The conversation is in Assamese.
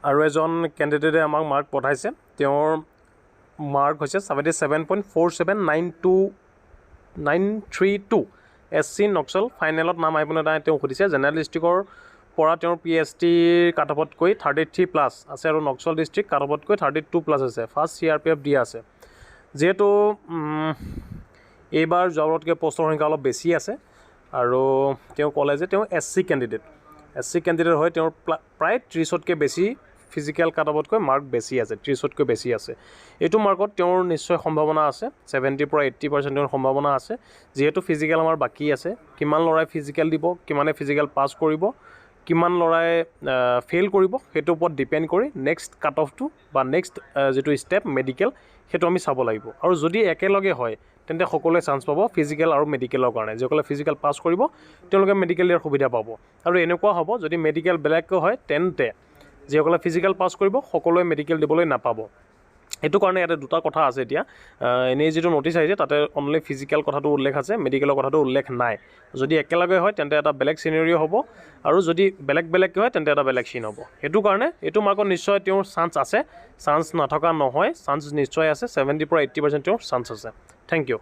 আৰু এজন কেণ্ডিডেটে আমাক মাৰ্ক পঠাইছে তেওঁৰ মাৰ্ক হৈছে 77.4792932 SC নক্সল ফাইনেলত নাম আহিবলৈ নাই তেওঁ সুধিছে জেনেৰেল ডিষ্ট্ৰিক্টৰ পৰা তেওঁৰ PST কাট অফতকৈ 33+ আছে আৰু নক্সল ডিষ্ট্ৰিক্ট কাট অফতকৈ 32+ আছে ফাৰ্ষ্ট CRPF দিয়া আছে যেহেতু এইবাৰ যোৱাবাৰতকৈ পোষ্টৰ সংখ্যা অলপ বেছি আছে আৰু তেওঁ ক'লে যে তেওঁ SC কেণ্ডিডেট হয় তেওঁৰ প্ৰায় 30তকৈ বেছি ফিজিকেল কাট অফতকৈ মাৰ্ক বেছি আছে 30তকৈ বেছি আছে এইটো মাৰ্কত তেওঁৰ নিশ্চয় সম্ভাৱনা আছে 70 পৰা 80% তেওঁৰ সম্ভাৱনা আছে যেহেতু ফিজিকেল আমাৰ বাকী আছে কিমান ল'ৰাই ফিজিকেল দিব কিমানে ফিজিকেল পাছ কৰিব কিমান ল'ৰাই ফেইল কৰিব সেইটোৰ ওপৰত ডিপেণ্ড কৰি নেক্সট কাট অফটো বা নেক্সট যিটো ষ্টেপ মেডিকেল সেইটো আমি চাব লাগিব আৰু যদি একেলগে হয় তেন্তে সকলোৱে চান্স পাব ফিজিকেল আৰু মেডিকেলৰ কাৰণে যিসকলে ফিজিকেল পাছ কৰিব তেওঁলোকে মেডিকেল দিয়াৰ সুবিধা পাব আৰু এনেকুৱা হ'ব যদি মেডিকেল বেলেগকৈ হয় তেন্তে যিসকলে ফিজিকেল পাছ কৰিব সকলোৱে মেডিকেল দিবলৈ নাপাব এইটো কাৰণে ইয়াতে দুটা কথা আছে এতিয়া এনেই যিটো নটিছ আহিছে তাতে অনলি ফিজিকেল কথাটো উল্লেখ আছে মেডিকেলৰ কথাটো উল্লেখ নাই যদি একেলগে হয় তেন্তে এটা বেলেগ চিনেৰিঅ' হ'ব আৰু যদি বেলেগকৈ হয় তেন্তে এটা বেলেগ চিন হ'ব সেইটো কাৰণে এইটো মাৰ্কত নিশ্চয় তেওঁৰ চান্স আছে চান্স নথকা নহয় চান্স নিশ্চয় আছে 70 পৰা 80% তেওঁৰ চান্স আছে থেংক ইউ